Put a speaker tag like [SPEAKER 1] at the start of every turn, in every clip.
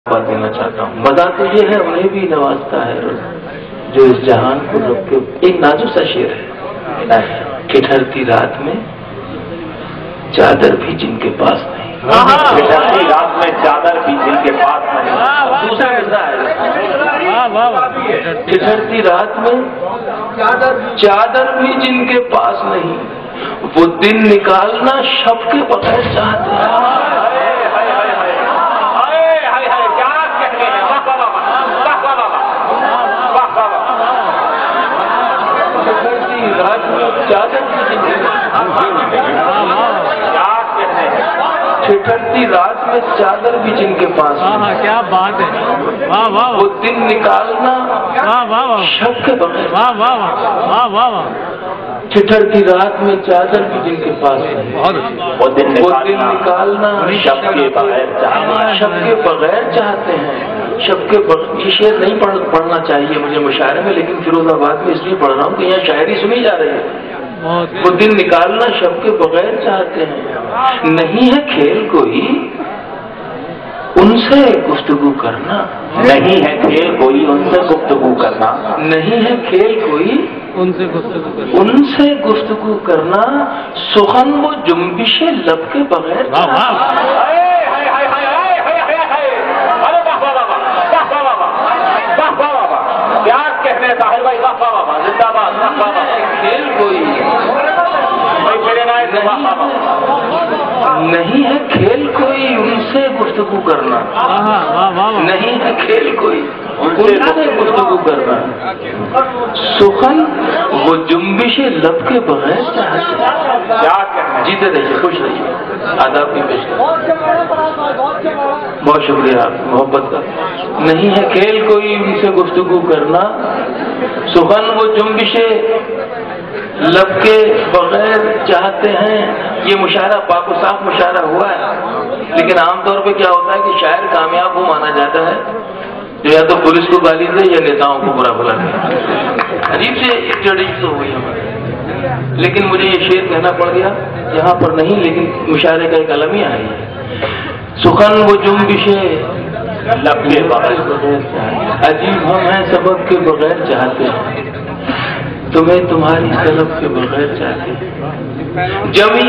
[SPEAKER 1] بات دینا چاہتا ہوں. مزہ تو یہ ہے انہیں بھی نوازتا ہے جو اس جہان کو رب کے. ایک نازک سا شعر ہے کہ ٹھہرتی رات میں چادر بھی جن کے پاس نہیں.
[SPEAKER 2] ٹھہرتی رات میں چادر بھی جن کے پاس نہیں.
[SPEAKER 1] دوسرا مزہ ہے کہ ٹھہرتی رات میں چادر بھی جن کے پاس نہیں. وہ دن نکالنا شب کے بغیر چاہتے ہیں. ٹھٹھرتی رات میں چادر بھی جن کے پاس.
[SPEAKER 3] کیا بات ہے. واہ واہ.
[SPEAKER 1] وہ دن نکالنا
[SPEAKER 3] واہ واہ.
[SPEAKER 1] شب کے بغیر.
[SPEAKER 3] واہ واہ واہ واہ.
[SPEAKER 1] ٹھٹھرتی رات میں چادر بھی جن کے پاس ہے.
[SPEAKER 2] وہ دن
[SPEAKER 1] نکالنا
[SPEAKER 2] شب کے بغیر چاہتے ہیں.
[SPEAKER 1] شب کے بغیر چاہتے ہیں. شب کے بغیر. یہ شعر نہیں پڑھنا چاہیے مجھے مشاعرے میں، لیکن فیروز آباد میں اس لیے پڑھ رہا ہوں کہ یہاں شاعری سنی جا رہی ہے. وہ دن نکالنا شب کے بغیر چاہتے ہیں. نہیں ہے کھیل کوئی ان سے گفتگو کرنا.
[SPEAKER 2] نہیں ہے کھیل کوئی ان سے گفتگو کرنا.
[SPEAKER 1] نہیں ہے کھیل کوئی
[SPEAKER 3] ان سے گفتگو کرنا.
[SPEAKER 1] ان سے گفتگو کرنا. سخن وہ جنبش لب کے بغیر.
[SPEAKER 2] کیا کہنے طاہر بھائی. زندہ باد.
[SPEAKER 1] کھیل کوئی نہیں ہے کھیل کوئی ان سے گفتگو کرنا. نہیں ہے کھیل کوئی ان سے گفتگو کرنا. سخن وہ جنبش لب کے بغیر چاہتے.
[SPEAKER 2] کیا کہنے.
[SPEAKER 1] جیتے رہیے، خوش رہیے. آداب کی پیش. بہت شکریہ محبت کا. نہیں ہے کھیل کوئی ان سے گفتگو کرنا. سخن وہ جنبش لب کے بغیر چاہتے ہیں. یہ مشاعرہ پاک و صاف مشاعرہ ہوا ہے، لیکن عام طور پہ کیا ہوتا ہے کہ شاعر کامیاب وہ مانا جاتا ہے جو یا تو پولیس کو گالی دے یا نیتاؤں کو برا بھلا دے. عجیب سے ایک ٹریڈیشن تو ہوئی ہمارے. لیکن مجھے یہ شعر کہنا پڑ گیا یہاں پر نہیں، لیکن مشاعرے کا ایک المیہ ہے. سخن وہ جنبش
[SPEAKER 2] لب کے بغیر.
[SPEAKER 1] عجیب ہم ہیں سبب کے بغیر چاہتے ہیں. تمہیں تمہاری طلب کے بغیر چاہتے ہیں. جمی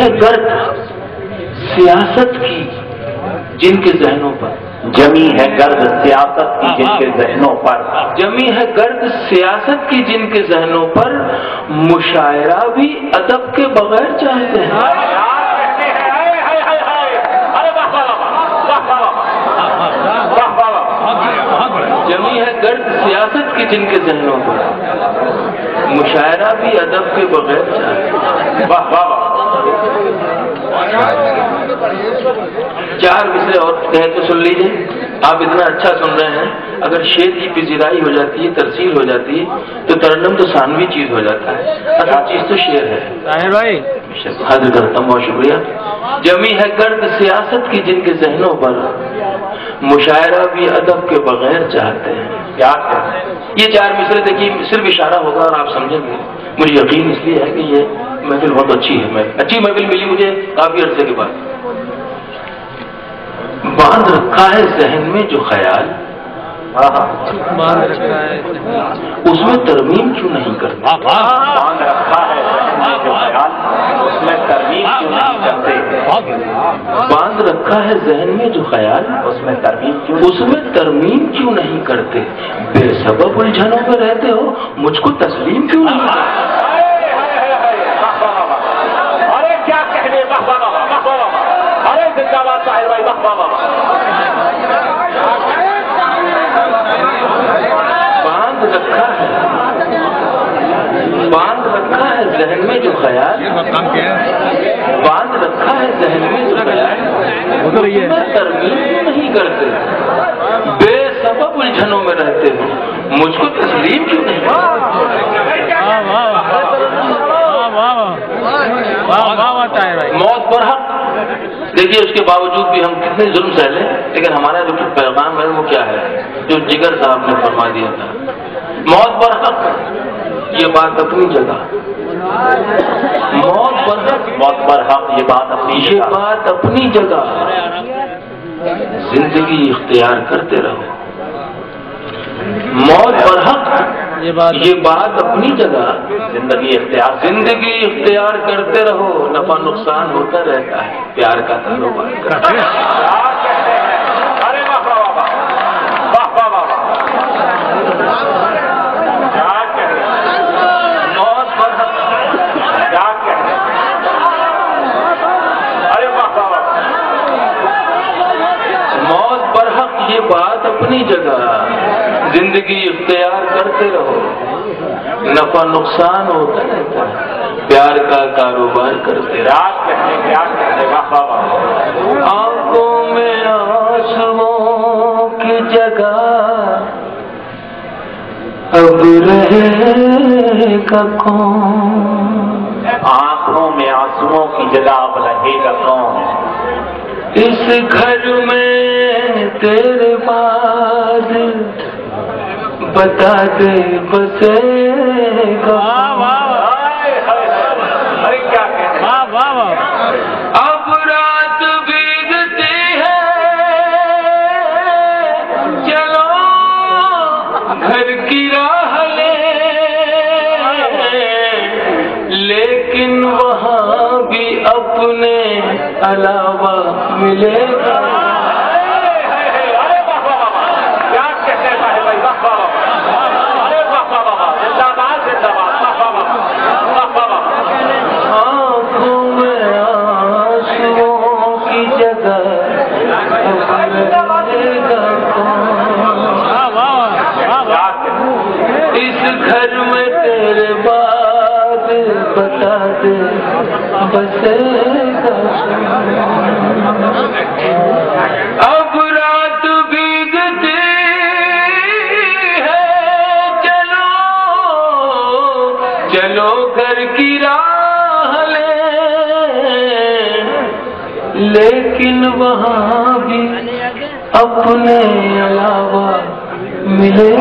[SPEAKER 1] ہے گرد سیاست کی جن کے ذہنوں پر.
[SPEAKER 2] جمی ہے گرد سیاست کی جن کے ذہنوں پر.
[SPEAKER 1] جمی ہے گرد سیاست کی جن کے ذہنوں پر. مشاعرہ بھی ادب کے بغیر چاہتے ہیں. جمی ہے گرد سیاست کی جن کے ذہنوں پر. مشاعرہ بھی ادب کے بغیر چاہتے.
[SPEAKER 2] واہ واہ.
[SPEAKER 1] چار مصرے اور کہیں تو سن لیجیے. آپ اتنا اچھا سن رہے ہیں، اگر شعر کی پذیرائی ہو جاتی ہے، ترسیل ہو جاتی ہے، تو ترنم تو ثانوی چیز ہو جاتا ہے. اصل چیز تو شعر ہے.
[SPEAKER 3] طاہر بھائی
[SPEAKER 1] حاضر کرتا ہوں. بہت شکریہ. جمی ہے گرد سیاست کی جن کے ذہنوں پر. مشاعرہ بھی ادب کے بغیر چاہتے ہیں.
[SPEAKER 2] کیا کہنے.
[SPEAKER 1] یہ چار مصرے دیکھیے صرف اشارہ ہوگا اور آپ سمجھیں گے. مجھے یقین اس لیے ہے کہ یہ محفل بہت اچھی ہے. اچھی محفل ملی مجھے کافی عرصے کے بعد. باندھ رکھا ہے ذہن میں جو خیال.
[SPEAKER 3] باندھ رکھا ہے
[SPEAKER 1] اس میں ترمیم کیوں نہیں کرتے.
[SPEAKER 2] باندھ رکھا ہے جو خیال اس میں ترمیم کیوں نہیں کرتے.
[SPEAKER 1] باندھ رکھا ہے ذہن میں جو خیال
[SPEAKER 2] اس میں
[SPEAKER 1] ترمیم کیوں نہیں کرتے. بے سبب الجھنوں میں رہتے ہو مجھ کو تسلیم کیوں نہیں کرتے.
[SPEAKER 2] ارے کیا کہنے. ارے زندہ باد طاہر بھائی.
[SPEAKER 1] باندھ رکھا ہے ذہن میں جو خیال. باندھ رکھا ہے ذہن میں جو خیال ترمیم نہیں کرتے. بے سبب الجھنوں میں رہتے ہو مجھ کو تسلیم کیوں نہیں کرتے. موت پر حق. دیکھیے اس کے باوجود بھی ہم کتنے ظلم سہ لیں، لیکن ہمارا جو پیغام ہے وہ کیا ہے جو جگر صاحب نے فرما دیا تھا. موت پر حق. یہ بات اپنی جگہ. موت پر حق یہ بات اپنی جگہ. زندگی اختیار کرتے رہو. موت اور حق یہ بات اپنی جگہ.
[SPEAKER 2] زندگی
[SPEAKER 1] اختیار کرتے رہو. نفع نقصان ہوتا رہتا ہے. پیار کا کاروبار کرتے رہو.
[SPEAKER 2] ارے واہ واہ واہ واہ واہ
[SPEAKER 1] موت اور حق موت پر حق یہ بات اپنی جگہ. زندگی اختیار کرتے رہو. نفع نقصان ہوتا رہتا ہے. پیار کا کاروبار کرتے رہو. آنکھوں میں آنسوؤں کی جگہ اب رہے گا کون.
[SPEAKER 2] آنکھوں میں آنسوؤں کی جگہ اب رہے گا کون.
[SPEAKER 1] اس گھر میں تیرے بعد بتا دے بسے گا. اب رات بیتتی ہے چلو گھر کی راہ لے. لیکن وہاں بھی اپنے علاوہ ملے گا. آنکھوں میں آنسوؤں کی جگہ اس گھر میں تیرے بعد بتا دے بسے گا. اب رات بیتتی ہے چلو گھر کی راہ لے. لیکن وہاں بھی اپنے علاوہ ملے.